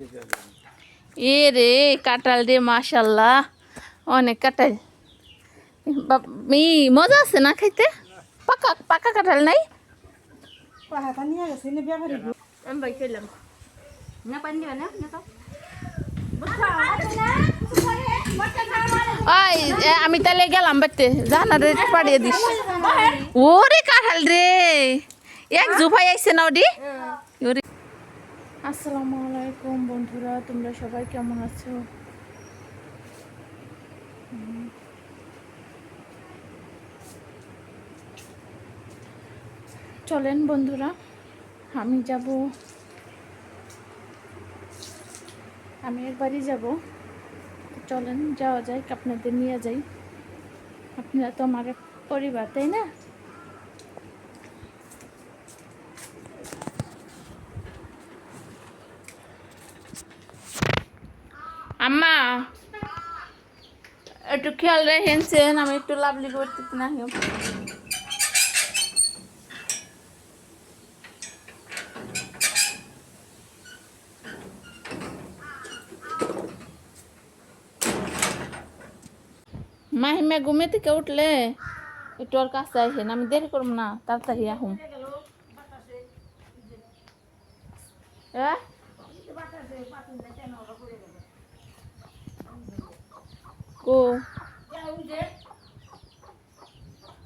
এ রে কাঁঠাল রে মাশাল্লাহ অনেক কাঁঠাল মজা আছে না খাইতে পাকা পাকা কাঁঠাল নাই আমি তাহলে গেলাম বাড়তে জানা রে পাড়িয়ে দিস ওরে কাঁঠাল রে এক জুফাই আইছে না ওডি আসসালামু আলাইকুম বন্ধুরা, তোমরা সবাই কেমন আছো? চলেন বন্ধুরা, আমি একবারই যাব। চলেন যাওয়া যায়, আপনাদের নিয়ে যাই। আপনারা তো আমার পরিবার, তাই না? আম্মা একটু খেয়াল রেখেছেন, আমি একটু লাভলি করতে না। মাহিমা ঘুমে থেকে উঠলে একটু ওর কাছে আসেন, আমি দেরি করবো না, তাড়াতাড়ি আহুম। কো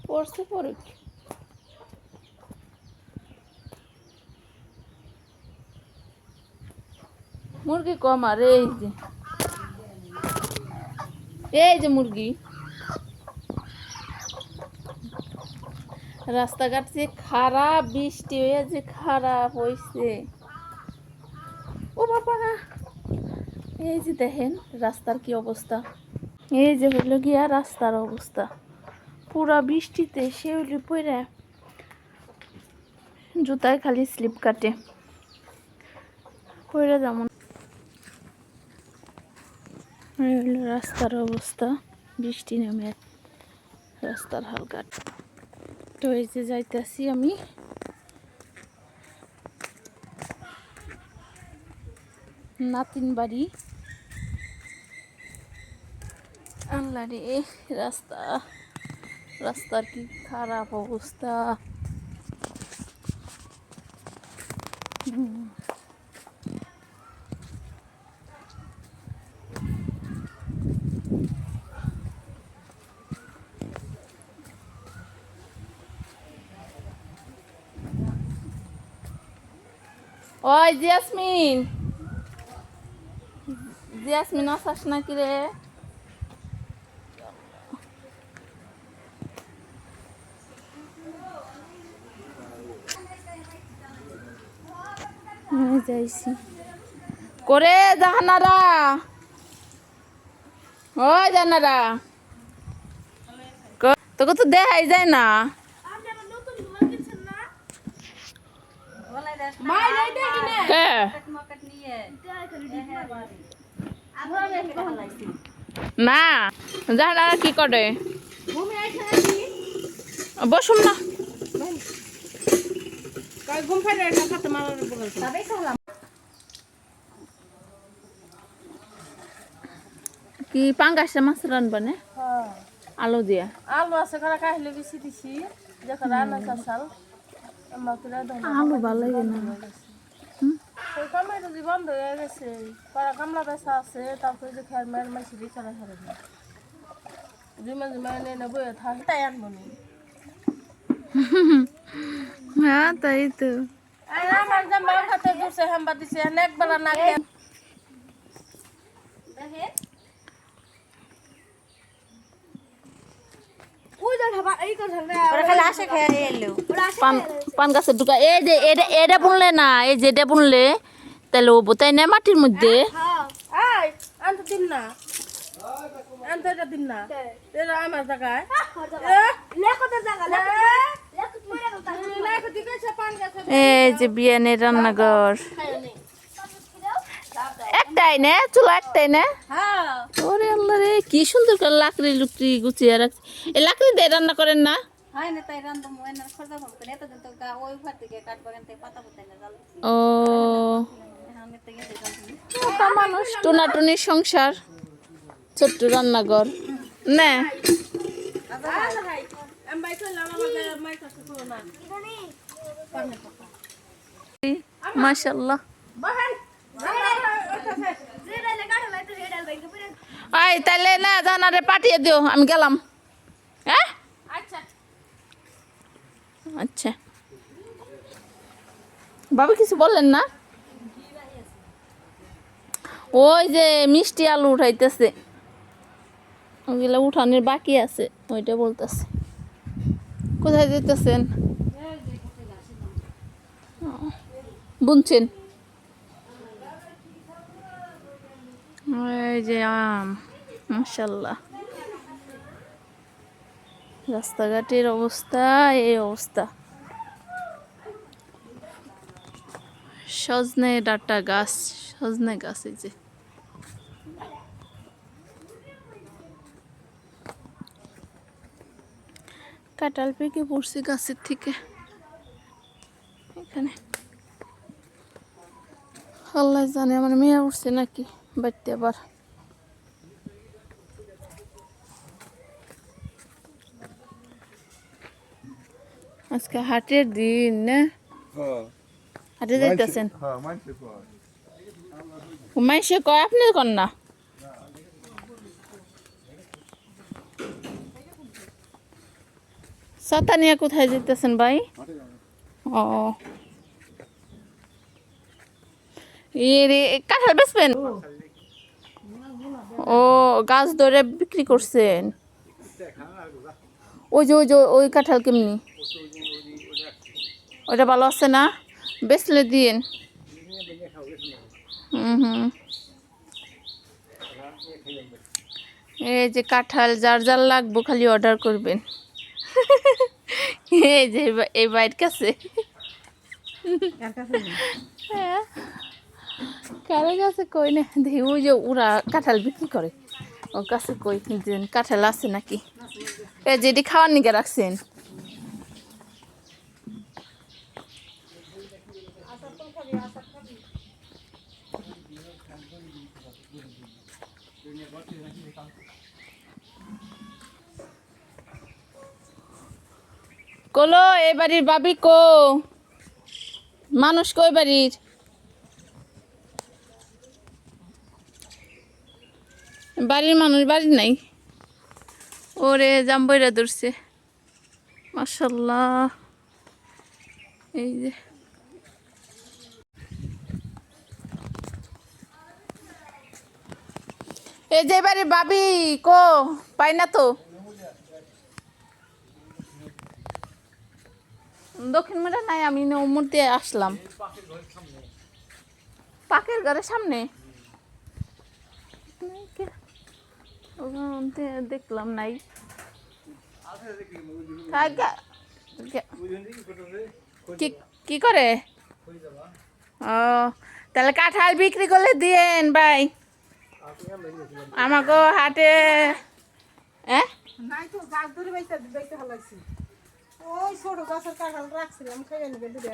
পড়ছে পড়ুক। মুরগি কম আর এই যে মুরগি। রাস্তাঘাট যে খারাপ, বৃষ্টি হয়ে যে খারাপ হয়েছে। ও বাবা, এই যে দেখেন রাস্তার কি অবস্থা। এই যে হইল গিয়া রাস্তার অবস্থা, পুরা বৃষ্টিতে শেউলি পড়ে জুতায় খালি স্লিপ কাটে পড়ে যেমন। হইল রাস্তার অবস্থা, বৃষ্টি নেমে রাস্তার হালকা। তো এই যে যাইতেছি আমি নাতিন বাড়ি। আল্লাহ রে, রাস্তার কি খারাপ অবস্থা। ওই জিয়াসমিন আসাস নাকি রে? যাইছি করে জাহানারা, ও জানারা তোকে তো দেখাই যায় না। না জাহানারা কি করে? বসুন না, কি পাঙ্গাসে মাছ রানবা না? আলু দিয়া আলু আছে করা কাহিলে বেশি দিছি যখন রান্না চাল আলু ভালো লাগে না। ওই কামাই যদি বন্ধ হয়ে গেছে, করা কামলা বেচা আছে, তারপরে যে খেয়াল মেয়ের মাসি বিছানা হারে না জুমা জুমা এনে বইয়ে থাকে তাই আনবো নি। হ্যাঁ তাই তো আমার জামা খাতে দিছে হাম্বা দিছে একবেলা না খেয়ে দেখে পান গাছের ঢুকা। এই যে এটা বুনলে না, এই যে এটা বুনলে তাহলে ও তাই না মাটির মধ্যে। এই যে বিয়ানের রান্নাঘর একটাই না, চুলা একটাই না। ওরে আল্লাহ রে, কি সুন্দর করে লাকড়ি লুকড়ি গুছিয়ে রাখছে। এই লাকড়ি দিয়ে রান্না করেন না? ও মোটা মানুষ টুনাটুনির সংসার ছোট্ট রান্নাঘর না মাশাআল্লাহ আই তাইলে না জানারে পাঠিয়ে দিও আমি গেলাম হ্যাঁ আচ্ছা বাবা কিছু বললেন না ওই যে মিষ্টি আলু উঠাইতেছে ওগুলা উঠানোর বাকি আছে ওইটা বলতেছে কোথায় যেতেছেন বুনছেন এই যে আম মাশাআল্লাহ রাস্তাঘাটের অবস্থা এই অবস্থা সজনে ডাটা গাছ সজনে গাছ এই যে কাঁঠাল পেকে পড়ছে গাছের থেকে এখানে আল্লাহ জানে আমার মেয়ে উঠছে নাকি বাড়তে আবার আজকে হাটের দিন না হাটে যাইতেছেন মাইসে কয় আপনি কন না ছাতা নিয়ে কোথায় যেতেছেন ভাই ও কাঁঠাল বেচবেন ও গাছ ধরে বিক্রি করছেন ওই কাঁঠাল কেমনি ওটা ভালো আছে না বেচলে দিন হুম এই যে কাঁঠাল যার যার লাগবো খালি অর্ডার করবেন এই যে এই বাইর কাছে কারো কাছে কই না দেখি ওই যে ওরা কাঁঠাল বিক্রি করে ওর কাছে কই কাঁঠাল আছে নাকি এই যেটি খাওয়ার নিকে রাখছেন কলো এ বাড়ির বাবি কো মানুষ কই বাড়ির বাড়ির মানুষ বাড়ির নাই ওরে জাম্বইরা ধরছে মাশাআল্লাহ এই যে এই যে বাড়ির বাবি কো পাই না তো দক্ষিণ মেটা নাই আমি উমর দিয়ে আসলাম পাকের ঘরের সামনে দেখলাম নাই কি করে ও তাহলে কাঁঠাল বিক্রি করলে দিয়েন ভাই আমাকে হাটে নাই তো গাছ ধরে বেঁচে ফেলাইছি ওই ছোট গাছের কাঁঠাল রাখছিলাম খেয়ে নিবে দুধে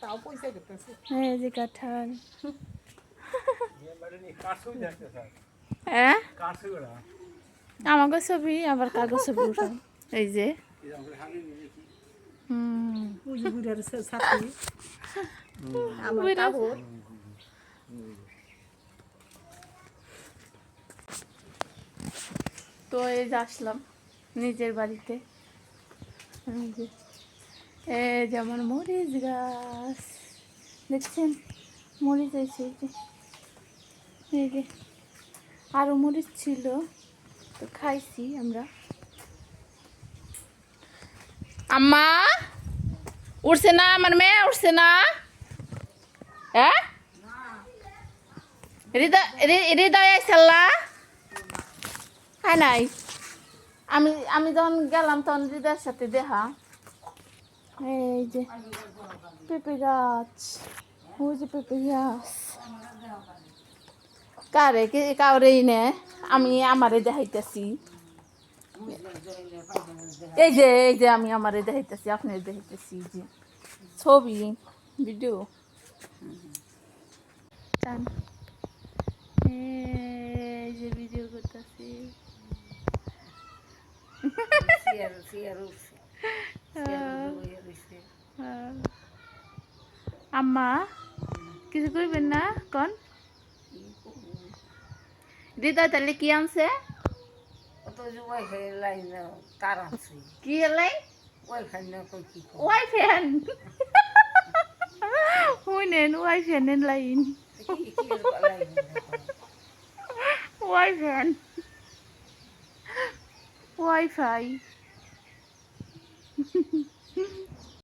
তাও পয়সা করতেছে এই যে কাঁঠাল হ্যাঁ আমাকে ছবি আবার কাগজ ছবি উঠাই এই যে তো এই যে আসলাম নিজের বাড়িতে এই যে আমার মরিচ গাছ দেখছেন মরিচ আছে এই যে আরো মরিচ ছিল তো খাইছি আমরা আম্মা উঠছে না আমার মেয়ে উঠছে না হ্যাঁ হৃদয় আইসাল্লা হ্যাঁ নাই আমি যখন গেলাম তখন হৃদয়ের সাথে দেখা এই যে পেঁপে গাছ ওই যে পেঁপে গাছ কারে কাউরেই নে আমি আমারে দেখাইতেছি এই যে আমি আমারে দেখাইতেছি আপনার দেখাইতেছি যে ছবি ভিডিও টান এই যে ভিডিও করতেছি আম্মা কিছু করবেন না কন দিদা তাহলে কি আনছে কি এলাই ওয়াই ফ্যান শুনেন ওয়াই ফ্যানের লাইন ওয়াই ফ্যান ওয়াইফাই